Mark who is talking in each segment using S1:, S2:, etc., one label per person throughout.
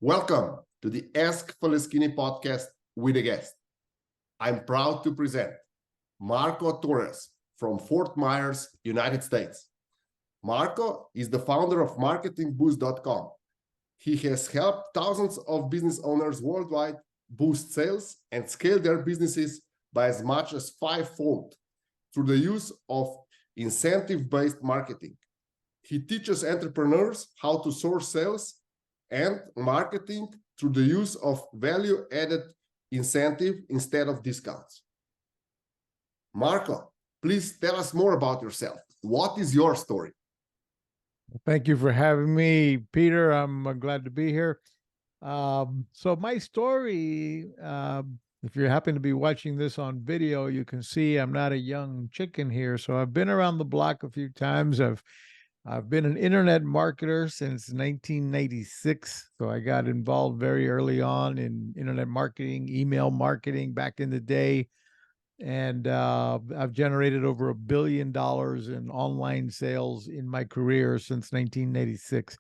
S1: Welcome to the Ask Faleskini podcast with a guest. I'm proud to present Marco Torres from Fort Myers, United States. Marco is the founder of MarketingBoost.com. He has helped thousands of business owners worldwide boost sales and scale their businesses by as much as fivefold through the use of incentive-based marketing. He teaches entrepreneurs how to source sales and marketing through the use of value-added incentive instead of discounts. Marco, please tell us more about yourself. What is your story?
S2: Thank you for having me, Peter. I'm glad to be here. So my story, if you happen to be watching this on video, you can see I'm not a young chicken here. So I've been around the block a few times. I've been an internet marketer since 1996. So I got involved very early on in internet marketing, email marketing back in the day. And I've generated over $1 billion in online sales in my career since 1986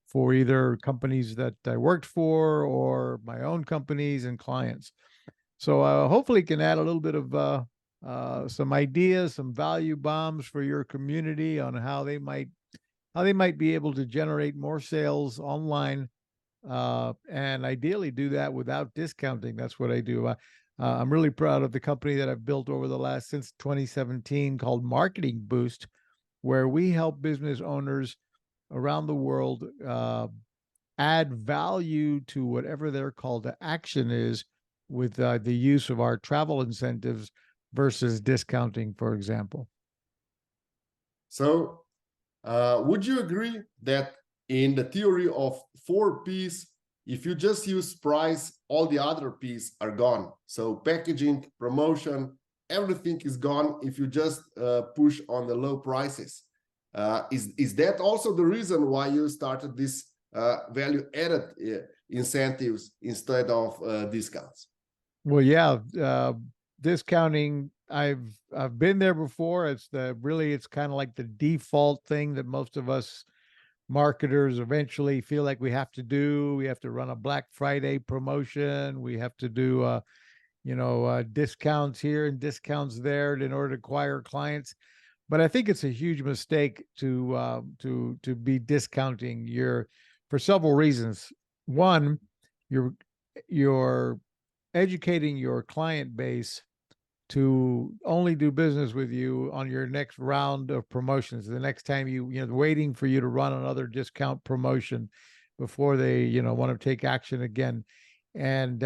S2: for either companies that I worked for or my own companies and clients. So hopefully can add a little bit of some ideas, some value bombs for your community on how they might be able to generate more sales online, and ideally do that without discounting. That's what I do. I'm really proud of the company that I've built since 2017 called Marketing Boost, where we help business owners around the world add value to whatever their call to action is with the use of our travel incentives versus discounting, for example.
S1: So, would you agree that in the theory of 4 Ps, if you just use price, all the other Ps are gone? So packaging, promotion, everything is gone if you just push on the low prices. Is that also the reason why you started this value-added incentives instead of discounts?
S2: Well, yeah, discounting. I've been there before. It's kind of like the default thing that most of us marketers eventually feel like we have to do. We have to run a Black Friday promotion. We have to do, discounts here and discounts there in order to acquire clients. But I think it's a huge mistake to be discounting for several reasons. One, you're educating your client base to only do business with you on your next round of promotions. The next time waiting for you to run another discount promotion before they, want to take action again. And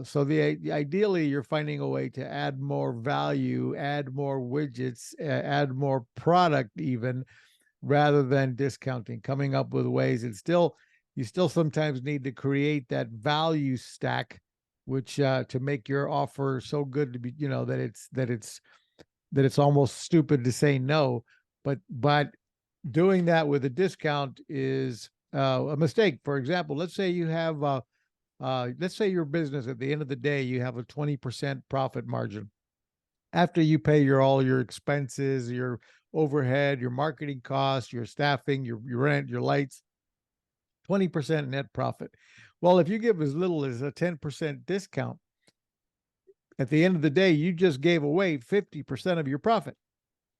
S2: so ideally you're finding a way to add more value, add more widgets, add more product even, rather than discounting, coming up with ways. You still sometimes need to create that value stack, which to make your offer so good to be, that it's almost stupid to say no. But doing that with a discount is a mistake. For example, let's say you have let's say your business at the end of the day, you have a 20% profit margin after you pay all your expenses, your overhead, your marketing costs, your staffing, your rent, your lights. 20% net profit. Well, if you give as little as a 10% discount, at the end of the day, you just gave away 50% of your profit.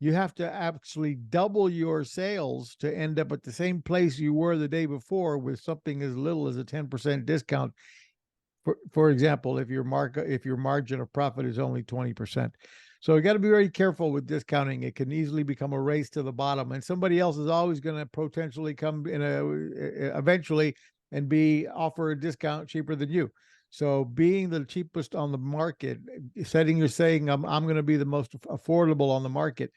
S2: You have to actually double your sales to end up at the same place you were the day before with something as little as a 10% discount. For example, if your margin of profit is only 20%. So you got to be very careful with discounting. It can easily become a race to the bottom, and somebody else is always going to potentially come in eventually and offer a discount cheaper than you. So being the cheapest on the market, saying I'm going to be the most affordable on the market,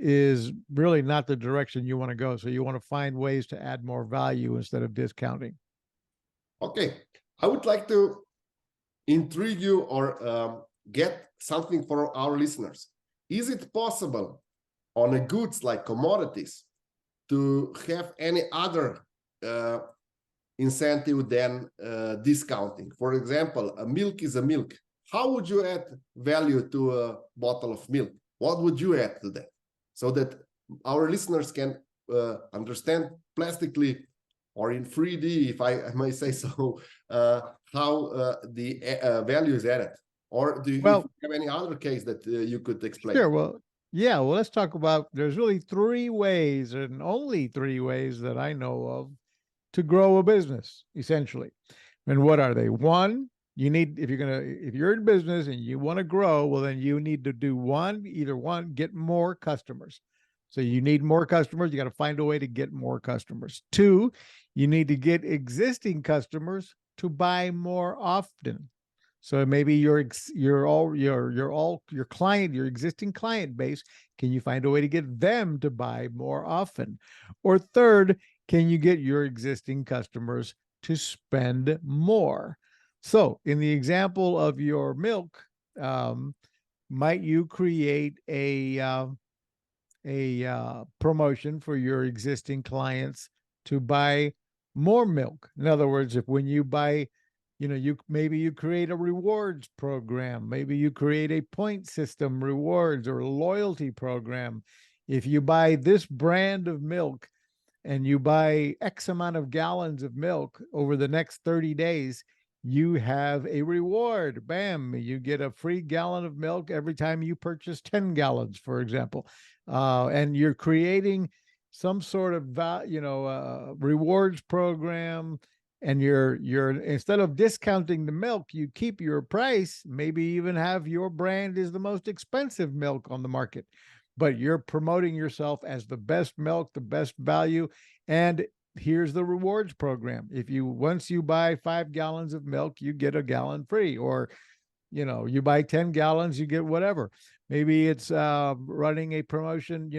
S2: is really not the direction you want to go. So you want to find ways to add more value instead of discounting.
S1: Okay, I would like to intrigue you or get something for our listeners. Is it possible on a goods like commodities to have any other incentive than discounting? For example, a milk is a milk. How would you add value to a bottle of milk? What would you add to that so that our listeners can understand plastically or in 3D, if I may say so, how the value is added? Or do you, if
S2: Well,
S1: you have any other case that you could explain?
S2: sure. Well, yeah. Well, let's talk about. There's really three ways, and only three ways that I know of, to grow a business, essentially. And what are they? One, you need, if you're in business and you want to grow, well, then you need to do either one, get more customers. So you need more customers. You got to find a way to get more customers. Two, you need to get existing customers to buy more often. So maybe your client, your existing client base, can you find a way to get them to buy more often? Or third, can you get your existing customers to spend more? So in the example of your milk, might you create a promotion for your existing clients to buy more milk? In other words, if when you buy, you create a rewards program, maybe you create a point system rewards or a loyalty program. If you buy this brand of milk and you buy X amount of gallons of milk over the next 30 days, you have a reward. Bam, you get a free gallon of milk every time you purchase 10 gallons, for example. And you're creating some sort of rewards program, and you're instead of discounting the milk, you keep your price, maybe even have your brand is the most expensive milk on the market, but you're promoting yourself as the best milk, the best value. And here's the rewards program. Once you buy 5 gallons of milk, you get a gallon free, or you buy 10 gallons, you get whatever. Maybe it's running a promotion,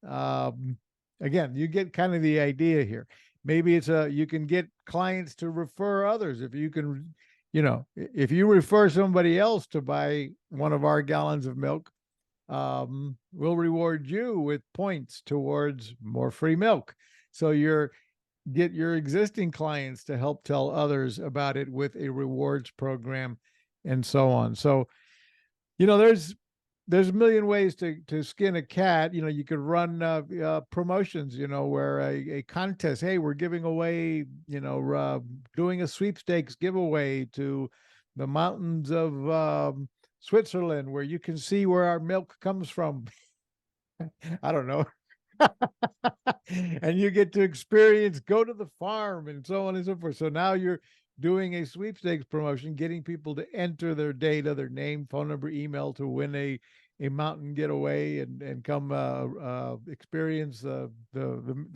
S2: again, you get kind of the idea here. Maybe it's you can get clients to refer others. If you can, if you refer somebody else to buy one of our gallons of milk, we'll reward you with points towards more free milk. So get your existing clients to help tell others about it with a rewards program, and so on. So, there's a million ways to skin a cat. You could run promotions, where a contest. Hey, we're giving away, doing a sweepstakes giveaway to the mountains of Switzerland, where you can see where our milk comes from. I don't know. And you get to go to the farm, and so on and so forth. So now you're doing a sweepstakes promotion, getting people to enter their data, their name, phone number, email, to win a mountain getaway and come experience the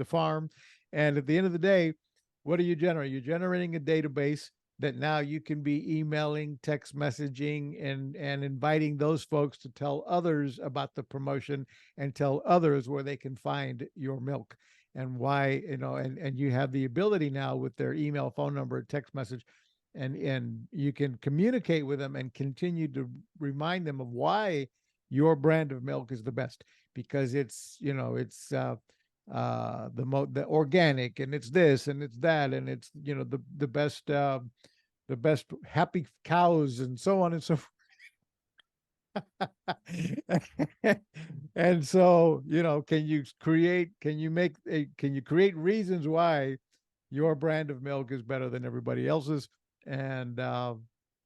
S2: farm. And at the end of the day, what are you generating? You're generating a database that now you can be emailing, text messaging, and inviting those folks to tell others about the promotion, and tell others where they can find your milk and why, and you have the ability now with their email, phone number, text message, and you can communicate with them and continue to remind them of why your brand of milk is the best, because it's the organic, and it's this and it's that, and it's the best happy cows, and so on and so forth. And so, can you create reasons why your brand of milk is better than everybody else's? And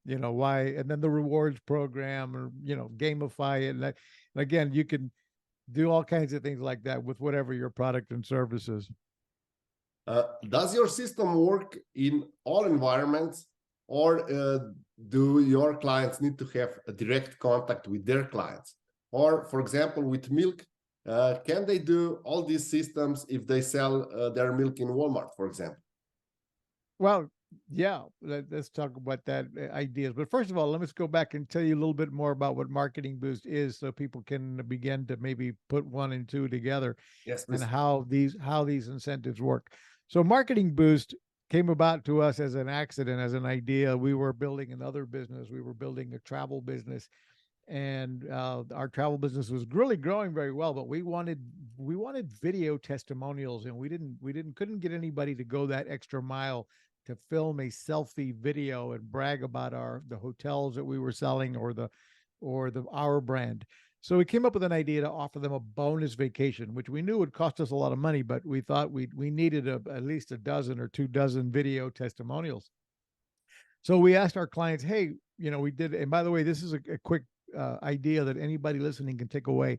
S2: why, and then the rewards program, or gamify it. And again, you can do all kinds of things like that with whatever your product and service is.
S1: Does your system work in all environments, or do your clients need to have a direct contact with their clients? Or, for example, with milk, can they do all these systems if they sell their milk in Walmart, for example?
S2: Well, yeah, let's talk about that ideas. But first of all, let us go back and tell you a little bit more about what Marketing Boost is, so people can begin to maybe put one and two together.
S1: Yes, please.
S2: And how these incentives work. So Marketing Boost came about to us as an accident, as an idea. We were building another business. We were building a travel business, and our travel business was really growing very well. But we wanted video testimonials, and we couldn't get anybody to go that extra mile to film a selfie video and brag about the hotels that we were selling, or our brand. So we came up with an idea to offer them a bonus vacation, which we knew would cost us a lot of money, but we thought we needed at least a dozen or 2 dozen video testimonials. So we asked our clients, hey, we did, and by the way, this is a quick idea that anybody listening can take away.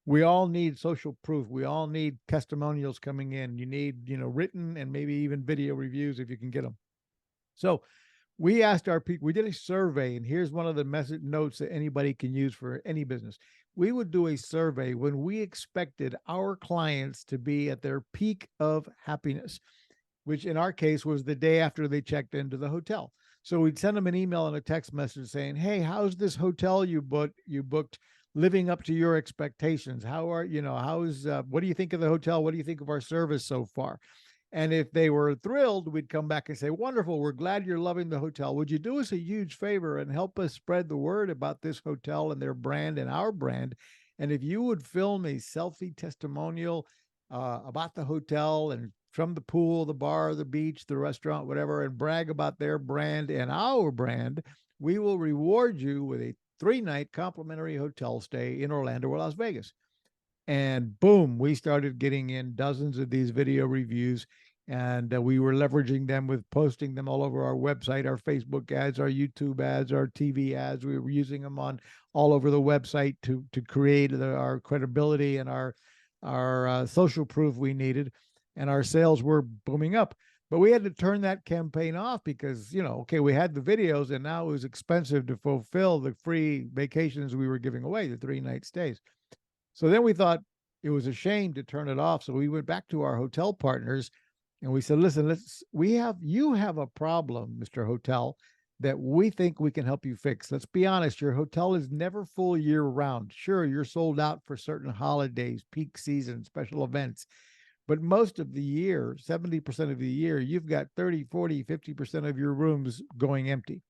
S2: We all need social proof. We all need testimonials coming in. You need, written and maybe even video reviews if you can get them. So we asked our people, we did a survey, and here's one of the message notes that anybody can use for any business. We would do a survey when we expected our clients to be at their peak of happiness, which in our case was the day after they checked into the hotel. So we'd send them an email and a text message saying, hey, how's this hotel you booked living up to your expectations? What do you think of the hotel? What do you think of our service so far? And if they were thrilled, we'd come back and say, wonderful, we're glad you're loving the hotel. Would you do us a huge favor and help us spread the word about this hotel and their brand and our brand? And if you would film a selfie testimonial about the hotel and from the pool, the bar, the beach, the restaurant, whatever, and brag about their brand and our brand, we will reward you with a 3-night complimentary hotel stay in Orlando or Las Vegas. And boom, we started getting in dozens of these video reviews, and we were leveraging them with posting them all over our website, our Facebook ads, our YouTube ads, our TV ads. We were using them on all over the website to create our credibility and our social proof we needed, and our sales were booming up. But we had to turn that campaign off because, okay, we had the videos, and now it was expensive to fulfill the free vacations we were giving away, the 3-night stays. So then we thought it was a shame to turn it off. So we went back to our hotel partners and we said, listen, you have a problem, Mr. Hotel, that we think we can help you fix. Let's be honest, your hotel is never full year round. Sure, you're sold out for certain holidays, peak season, special events. But most of the year, 70% of the year, you've got 30, 40, 50% of your rooms going empty.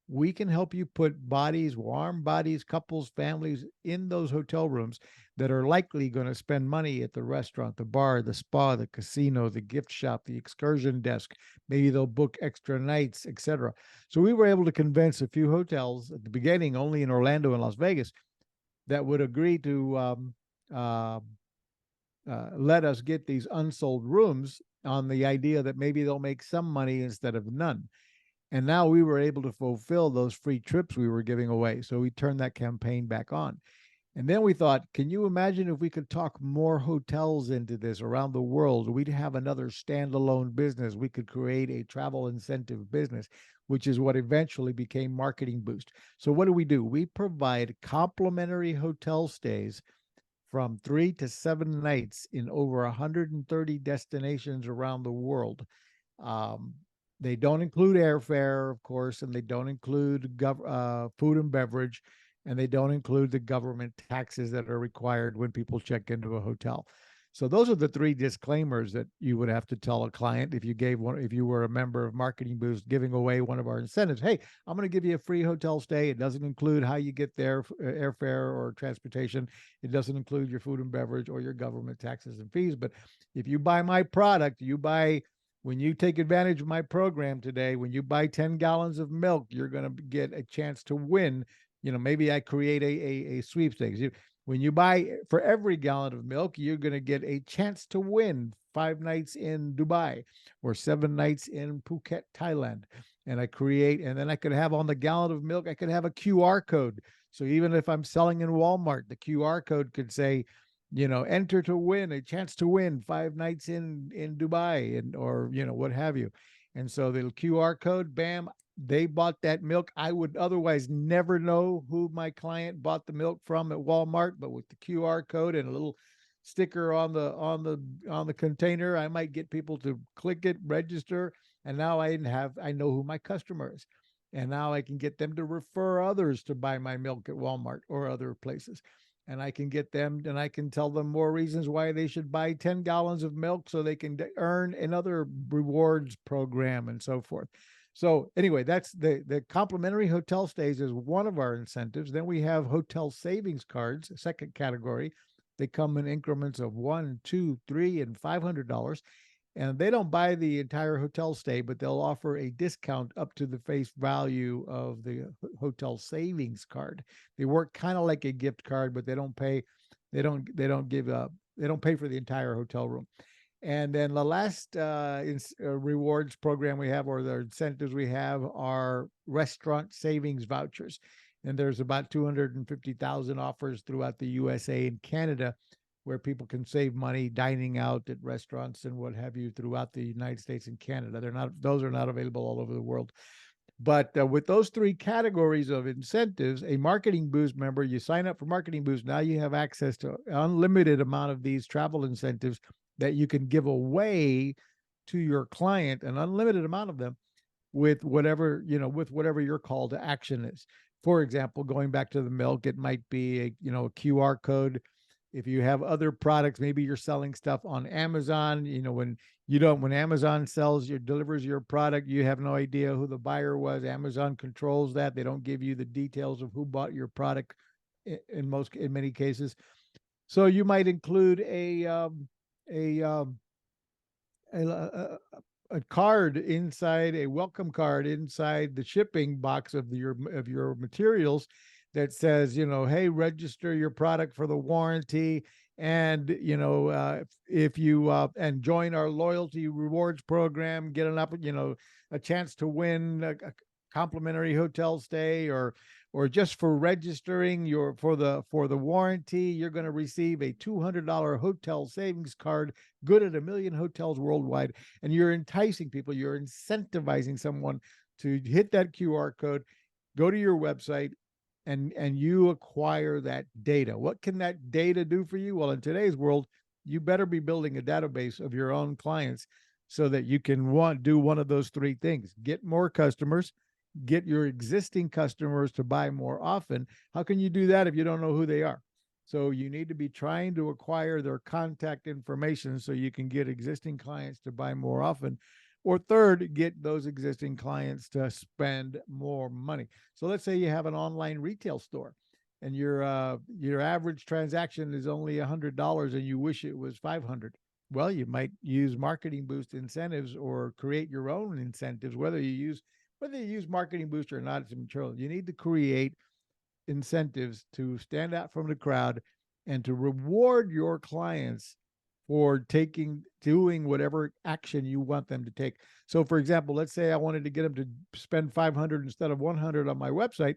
S2: We can help you put warm bodies, couples, families in those hotel rooms that are likely going to spend money at the restaurant, the bar, the spa, the casino, the gift shop, the excursion desk. Maybe they'll book extra nights, etc. So we were able to convince a few hotels at the beginning, only in Orlando and Las Vegas, that would agree to let us get these unsold rooms on the idea that maybe they'll make some money instead of none. And now we were able to fulfill those free trips we were giving away. So we turned that campaign back on. And then we thought, can you imagine if we could talk more hotels into this around the world? We'd have another standalone business. We could create a travel incentive business, which is what eventually became Marketing Boost. So what do? We provide complimentary hotel stays from 3 to 7 nights in over 130 destinations around the world. They don't include airfare, of course, and they don't include food and beverage, and they don't include the government taxes that are required when people check into a hotel. So those are the 3 disclaimers that you would have to tell a client if you were a member of Marketing Boost giving away one of our incentives. Hey, I'm going to give you a free hotel stay. It doesn't include how you get there, airfare or transportation. It doesn't include your food and beverage or your government taxes and fees. But if you buy my product, when you take advantage of my program today, when you buy 10 gallons of milk, you're going to get a chance to win. Maybe I create a sweepstakes. When you buy for every gallon of milk, you're going to get a chance to win 5 nights in Dubai or 7 nights in Phuket, Thailand. And then I could have on the gallon of milk, I could have a QR code. So even if I'm selling in Walmart, the QR code could say, enter to win, a chance to win 5 nights in Dubai or what have you. And so the QR code, bam, they bought that milk. I would otherwise never know who my client bought the milk from at Walmart, but with the QR code and a little sticker on the container, I might get people to click it, register, and now I know who my customer is. And now I can get them to refer others to buy my milk at Walmart or other places. And I can get them, and I can tell them more reasons why they should buy 10 gallons of milk so they can earn another rewards program and so forth. So anyway, that's the complimentary hotel stays is one of our incentives. Then we have hotel savings cards, a second category. They come in increments of $1, $2, $3, and $500. and they don't buy the entire hotel stay, but they'll offer a discount up to the face value of the hotel savings card. They work kind of like a gift card, but they don't pay, they don't pay for the entire hotel room. And then the last rewards program we have, or the incentives we have, are restaurant savings vouchers. And there's about 250,000 offers throughout the USA and Canada where people can save money dining out at restaurants and what have you throughout the United States and Canada. Those are not available all over the world. But with those three categories of incentives, a Marketing Boost member, you sign up for Marketing Boost, now you have access to unlimited amount of these travel incentives that you can give away to your client, an unlimited amount of them, with whatever, with whatever your call to action is. For example, going back to the milk, it might be a QR code. If you have other products, maybe you're selling stuff on Amazon, when Amazon delivers your product, you have no idea who the buyer was. Amazon controls that. They don't give you the details of who bought your product in many cases. So you might include a card inside, a welcome card inside the shipping box of your materials that says, hey, register your product for the warranty, and if you and join our loyalty rewards program, get a chance to win a complimentary hotel stay, or just for registering for the warranty, you're going to receive a $200 hotel savings card, good at 1 million hotels worldwide. And you're enticing people, you're incentivizing someone to hit that QR code, go to your website, and you acquire that data. What can that data do for you? Well, in today's world, you better be building a database of your own clients so that you can do one of those three things: get more customers, get your existing customers to buy more often. How can you do that if you don't know who they are? So you need to be trying to acquire their contact information so you can get existing clients to buy more often. Or third, get those existing clients to spend more money. So let's say you have an online retail store and your average transaction is only $100 and you wish it was $500. Well, you might use Marketing Boost incentives or create your own incentives. Whether you use Marketing Boost or not, it's immaterial. You need to create incentives to stand out from the crowd and to reward your clients for doing whatever action you want them to take. So for example, let's say I wanted to get them to spend 500 instead of 100 on my website.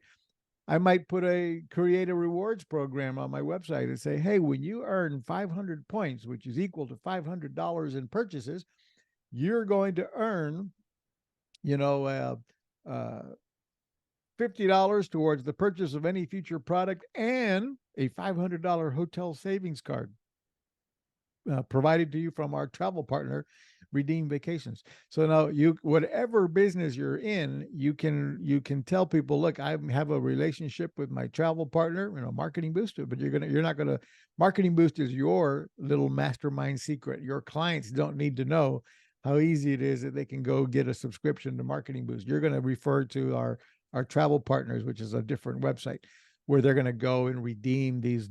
S2: I might create a rewards program on my website and say, hey, when you earn 500 points, which is equal to $500 in purchases, you're going to earn, $50 towards the purchase of any future product and a $500 hotel savings card provided to you from our travel partner, Redeem Vacations. So now whatever business you're in, you can tell people, look, I have a relationship with my travel partner, Marketing Boost, but you're not gonna Marketing Boost is your little mastermind secret. Your clients don't need to know how easy it is that they can go get a subscription to Marketing Boost. You're going to refer to our travel partners, which is a different website, where they're going to go and redeem these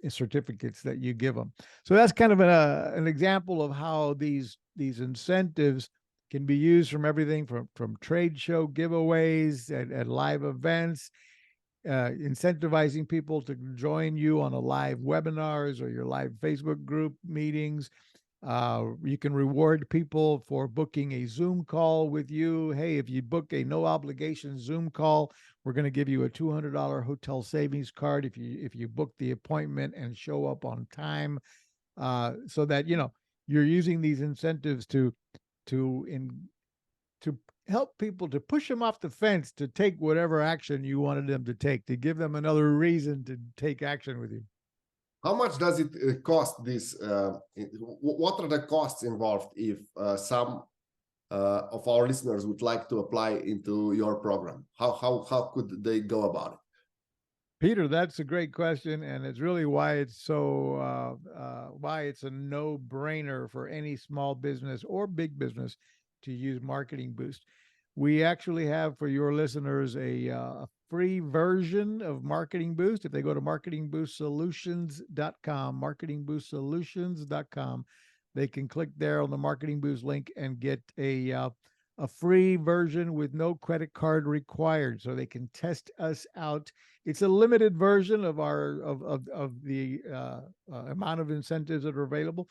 S2: certificates that you give them. So that's kind of an example of how these incentives can be used from everything from trade show giveaways at live events, incentivizing people to join you on a live webinars or your live Facebook group meetings. You can reward people for booking a Zoom call with you. Hey, if you book a no obligation Zoom call, we're going to give you a $200 hotel savings card if you book the appointment and show up on time. So that you're using these incentives to help people, to push them off the fence to take whatever action you wanted them to take, to give them another reason to take action with you.
S1: How much does it cost this? What are the costs involved if some of our listeners would like to apply into your program? How could they go about it?
S2: Peter, that's a great question, and it's really why it's why it's a no-brainer for any small business or big business to use Marketing Boost. We actually have for your listeners a free version of Marketing Boost. If they go to marketingboostsolutions.com, marketingboostsolutions.com, they can click there on the Marketing Boost link and get a free version with no credit card required, so they can test us out. It's a limited version of our of the amount of incentives that are available,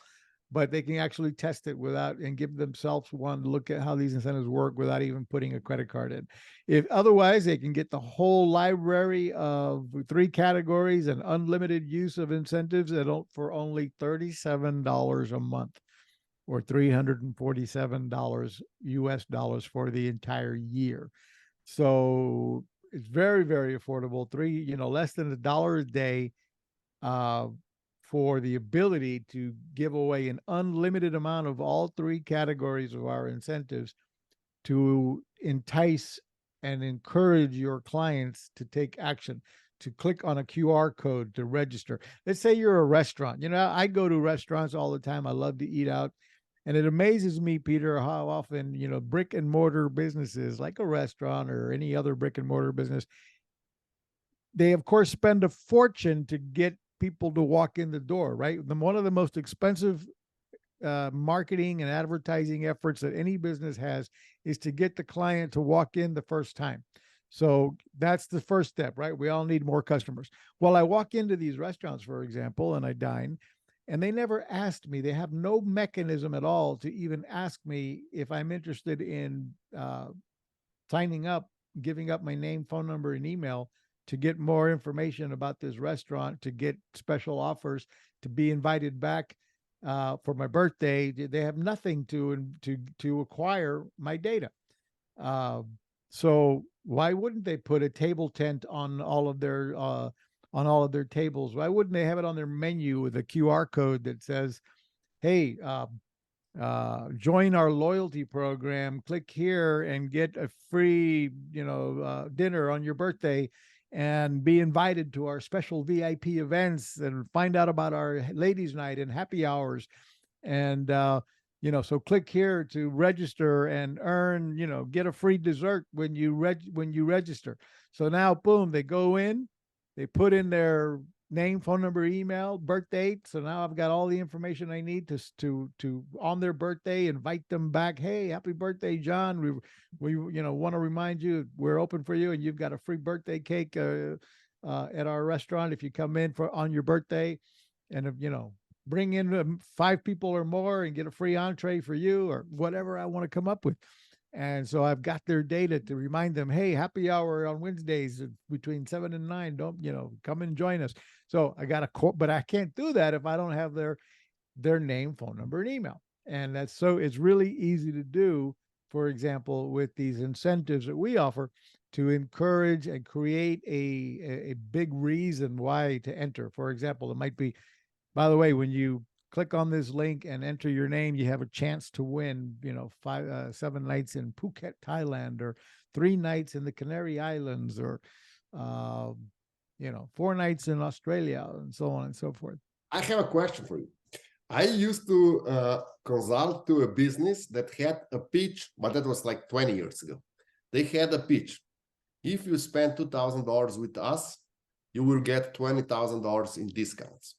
S2: but they can actually test it without and give themselves one look at how these incentives work without even putting a credit card in. If otherwise, they can get the whole library of 3 categories and unlimited use of incentives for only $37 a month, or $347 US dollars for the entire year. So it's very, very affordable. Less than $1 a day uh, for the ability to give away an unlimited amount of all 3 categories of our incentives to entice and encourage your clients to take action, to click on a QR code to register. Let's say you're a restaurant. I go to restaurants all the time. I love to eat out. And it amazes me, Peter, how often, brick and mortar businesses like a restaurant or any other brick and mortar business, they of course spend a fortune to get people to walk in the door, right? One of the most expensive marketing and advertising efforts that any business has is to get the client to walk in the first time. So that's the first step, right? We all need more customers. Well, I walk into these restaurants, for example, and I dine, and they never asked me. They have no mechanism at all to even ask me if I'm interested in signing up, giving up my name, phone number, and email to get more information about this restaurant, to get special offers, to be invited back for my birthday. They have nothing to acquire my data. So why wouldn't they put a table tent on all of their tables? Why wouldn't they have it on their menu with a QR code that says, "Hey, join our loyalty program. Click here and get a free, dinner on your birthday, and be invited to our special VIP events, and find out about our ladies' night and happy hours." And so click here to register and earn, get a free dessert when you register. So now, boom, they go in, they put in their name, phone number, email, birth date. So now I've got all the information I need to on their birthday invite them back. Hey, happy birthday, John. We want to remind you we're open for you, and you've got a free birthday cake at our restaurant if you come in on your birthday, and if bring in 5 people or more and get a free entree for you, or whatever I want to come up with. And so I've got their data to remind them, hey, happy hour on Wednesdays between 7 and 9. Don't, come and join us. So I got but I can't do that if I don't have their name, phone number, and email. And it's really easy to do, for example, with these incentives that we offer, to encourage and create a big reason why to enter. For example, it might be, by the way, when you click on this link and enter your name, you have a chance to win, 7 nights in Phuket, Thailand, or 3 nights in the Canary Islands, or, 4 nights in Australia, and so on and so forth.
S1: I have a question for you. I used to consult to a business that had a pitch, but that was like 20 years ago. They had a pitch. If you spend $2,000 with us, you will get $20,000 in discounts.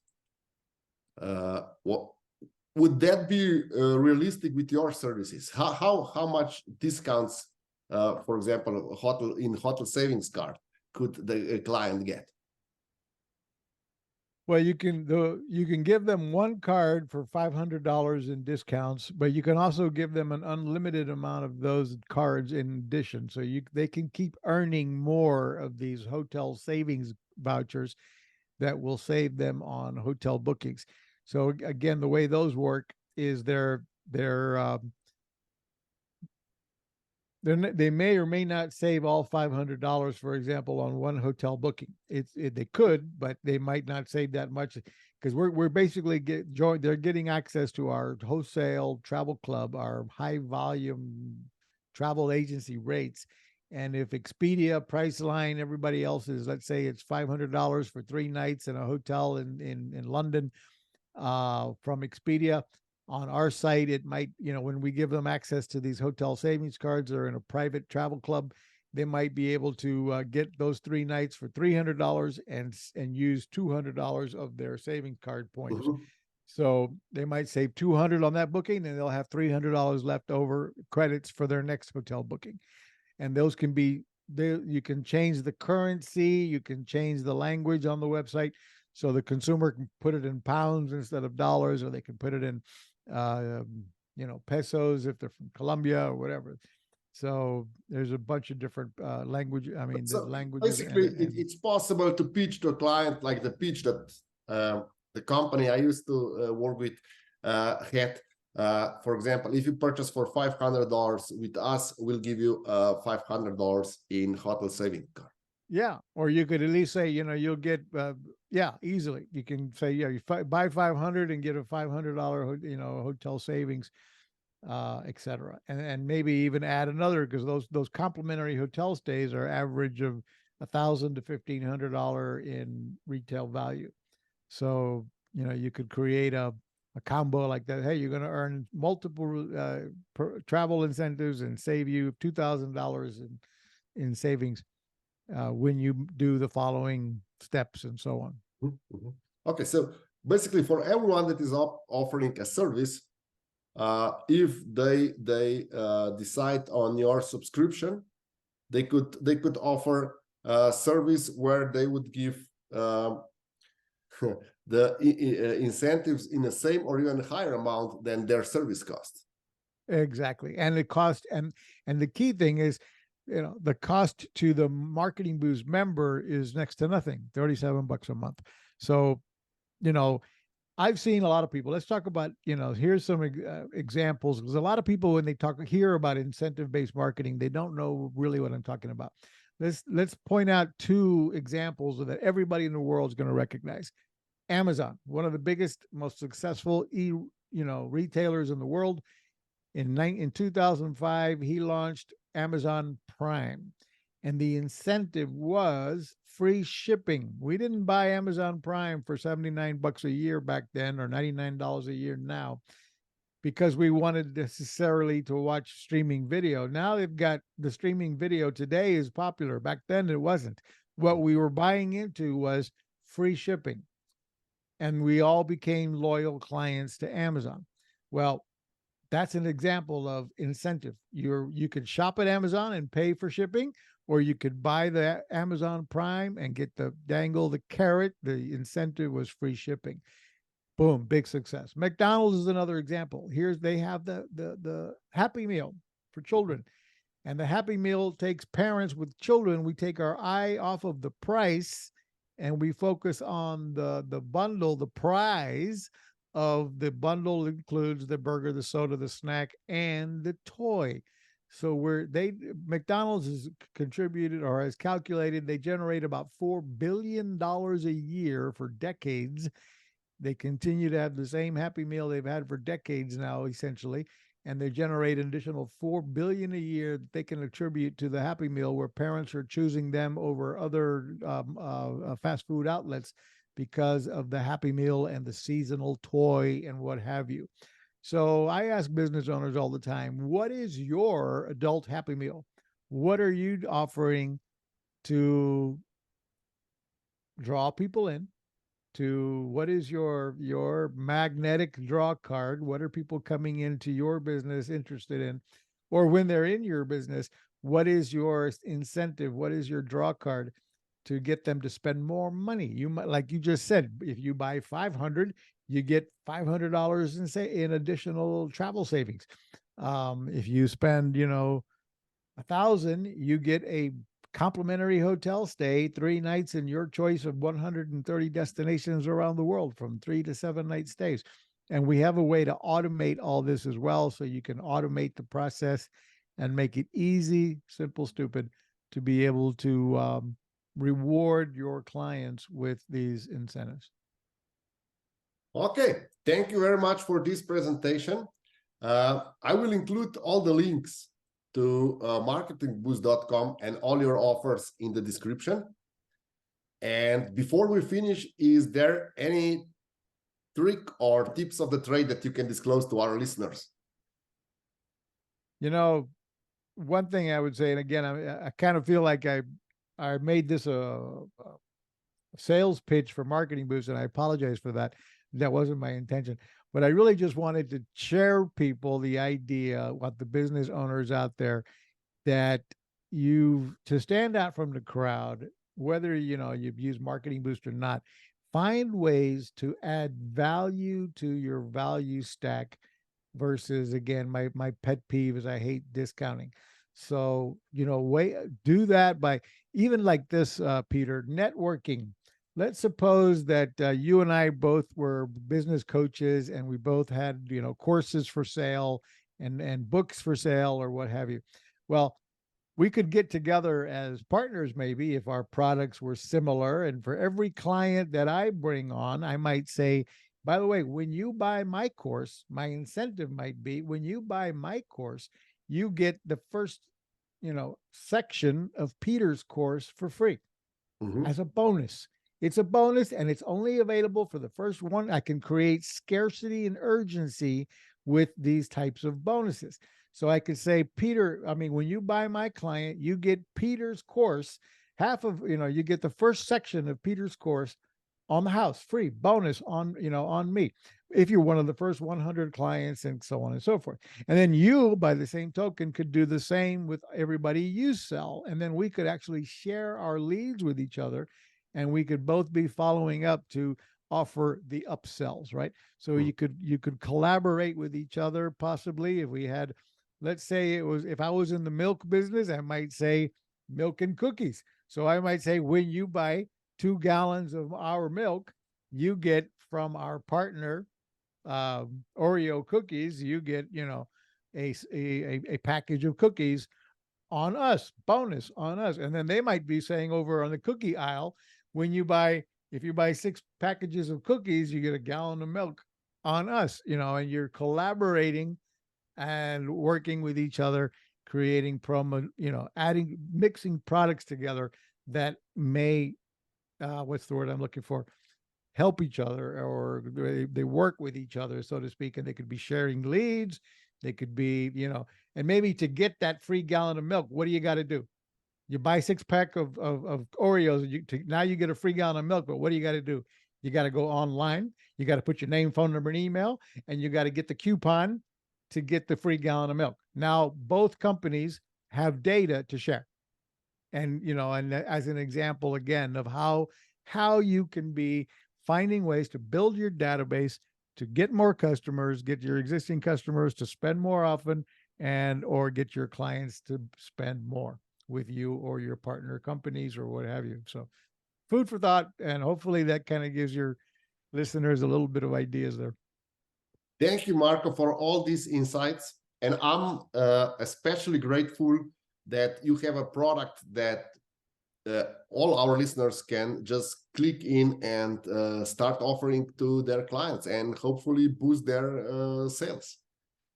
S1: Would that be realistic with your services? How much discounts, for example, hotel savings card could the client get?
S2: Well, you can give them one card for $500 in discounts, but you can also give them an unlimited amount of those cards in addition. So they can keep earning more of these hotel savings vouchers that will save them on hotel bookings. So again, the way those work is they may or may not save all $500, for example, on one hotel booking. They could, but they might not save that much, because we're basically they're getting access to our wholesale travel club, our high volume travel agency rates. And if Expedia, Priceline, everybody else is, let's say it's $500 for 3 nights in a hotel in London, from Expedia. On our site, it might, when we give them access to these hotel savings cards, or in a private travel club, they might be able to get those 3 nights for $300 and use $200 of their savings card points.
S1: Mm-hmm.
S2: So they might save 200 on that booking, and they'll have $300 left over credits for their next hotel booking. And those can be there. You can change the currency, you can change the language on the website, so the consumer can put it in pounds instead of dollars, or they can put it in, pesos if they're from Colombia or whatever. So there's a bunch of different language. I mean, the
S1: So
S2: languages
S1: basically,
S2: and
S1: it's possible to pitch to a client like the pitch that the company I used to work with had. For example, if you purchase for $500 with us, we'll give you $500 in hotel saving card.
S2: yeah, or you could at least say, you'll get, easily. You can say, yeah, buy 500 and get a $500, hotel savings, etc. And maybe even add another, because those complimentary hotel stays are average of $1,000 to $1,500 in retail value. So you could create a combo like that. Hey, you're going to earn multiple travel incentives and save you $2,000 in savings when you do the following steps and so on.
S1: Mm-hmm. Okay, so basically for everyone that is offering a service, if they decide on your subscription, they could offer a service where they would give the incentives in the same or even higher amount than their service cost.
S2: Exactly. And the cost, and the key thing is, the cost to the Marketing Boost member is next to nothing, $37 a month. So, I've seen a lot of people. Let's talk about, here's some examples, because a lot of people, when they hear about incentive-based marketing, they don't know really what I'm talking about. Let's point out two examples that everybody in the world is going to recognize. Amazon, one of the biggest, most successful retailers in the world. In 2005, he launched Amazon Prime, and the incentive was free shipping. We didn't buy Amazon Prime for $79 a year back then, or $99 a year now, because we wanted necessarily to watch streaming video. Now they've got the streaming video today is popular. Back then it wasn't. What we were buying into was free shipping, and we all became loyal clients to Amazon. Well, that's an example of incentive. You could shop at Amazon and pay for shipping, or you could buy the Amazon Prime and get the carrot. The incentive was free shipping. Boom, big success. McDonald's is another example. They have the Happy Meal for children, and the Happy Meal takes parents with children. We take our eye off of the price, and we focus on the bundle, the prize of the bundle includes the burger, the soda, the snack, and the toy. So McDonald's has contributed, or has calculated, they generate about $4 billion a year for decades. They continue to have the same Happy Meal they've had for decades now, essentially, and they generate an additional $4 billion a year that they can attribute to the Happy Meal, where parents are choosing them over other fast food outlets because of the Happy Meal and the seasonal toy and what have you. So I ask business owners all the time, what is your adult Happy Meal? What are you offering to draw people in? What is your magnetic draw card? What are people coming into your business interested in? Or when they're in your business, what is your incentive? What is your draw card to get them to spend more money? You might, like you just said, if you buy 500, you get $500 in additional travel savings. If you spend, 1,000, you get a complimentary hotel stay, 3 nights in your choice of 130 destinations around the world, from 3 to 7 night stays. And we have a way to automate all this as well, so you can automate the process and make it easy, simple, stupid, to be able to reward your clients with these incentives.
S1: Okay, thank you very much for this presentation. I will include all the links to marketingboost.com and all your offers in the description. And before we finish, is there any trick or tips of the trade that you can disclose to our listeners?
S2: One thing I would say, and again, I kind of feel like I made this a sales pitch for Marketing Boost, and I apologize for that. That wasn't my intention. But I really just wanted to share people the idea, what the business owners out there, that you to stand out from the crowd, whether you've used Marketing Boost or not, find ways to add value to your value stack versus, again, my pet peeve is I hate discounting. So, do that by, even like this, Peter, networking. Let's suppose that you and I both were business coaches and we both had, courses for sale and books for sale or what have you. Well, we could get together as partners maybe if our products were similar. And for every client that I bring on, I might say, by the way, when you buy my course, my incentive might be, when you buy my course, you get the first, section of Peter's course for free as a bonus. It's a bonus and it's only available for the first one. I can create scarcity and urgency with these types of bonuses. So I could say, Peter, when you buy my client, you get Peter's course, half of, you get the first section of Peter's course on the house, free bonus on me, if you're one of the first 100 clients, and so on and so forth. And then you, by the same token, could do the same with everybody you sell. And then we could actually share our leads with each other, and we could both be following up to offer the upsells, right? So you could collaborate with each other, possibly. If we had, let's say if I was in the milk business, I might say milk and cookies. So I might say, when you buy 2 gallons of our milk, you get from our partner Oreo cookies, you get, a package of cookies on us, bonus on us. And then they might be saying over on the cookie aisle, if you buy 6 packages of cookies, you get a gallon of milk on us, and you're collaborating and working with each other, creating promo, mixing products together that may, what's the word I'm looking for? Help each other, or they work with each other, so to speak, and they could be sharing leads. They could be, and maybe to get that free gallon of milk, what do you got to do? You buy 6-pack of Oreos, now you get a free gallon of milk, but what do you got to do? You got to go online. You got to put your name, phone number, and email, and you got to get the coupon to get the free gallon of milk. Now, both companies have data to share. And, and as an example, again, of how you can be finding ways to build your database, to get more customers, get your existing customers to spend more often, or get your clients to spend more with you or your partner companies or what have you. So food for thought, and hopefully that kind of gives your listeners a little bit of ideas there.
S1: Thank you, Marco, for all these insights. And I'm especially grateful that you have a product that all our listeners can just click in and start offering to their clients and hopefully boost their sales.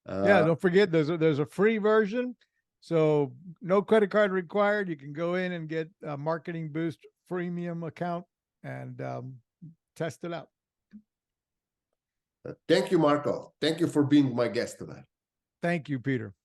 S2: Yeah, don't forget there's a free version, so no credit card required. You can go in and get a Marketing Boost freemium account and test it out.
S1: Thank you, Marco. Thank you for being my guest tonight.
S2: Thank you, Peter.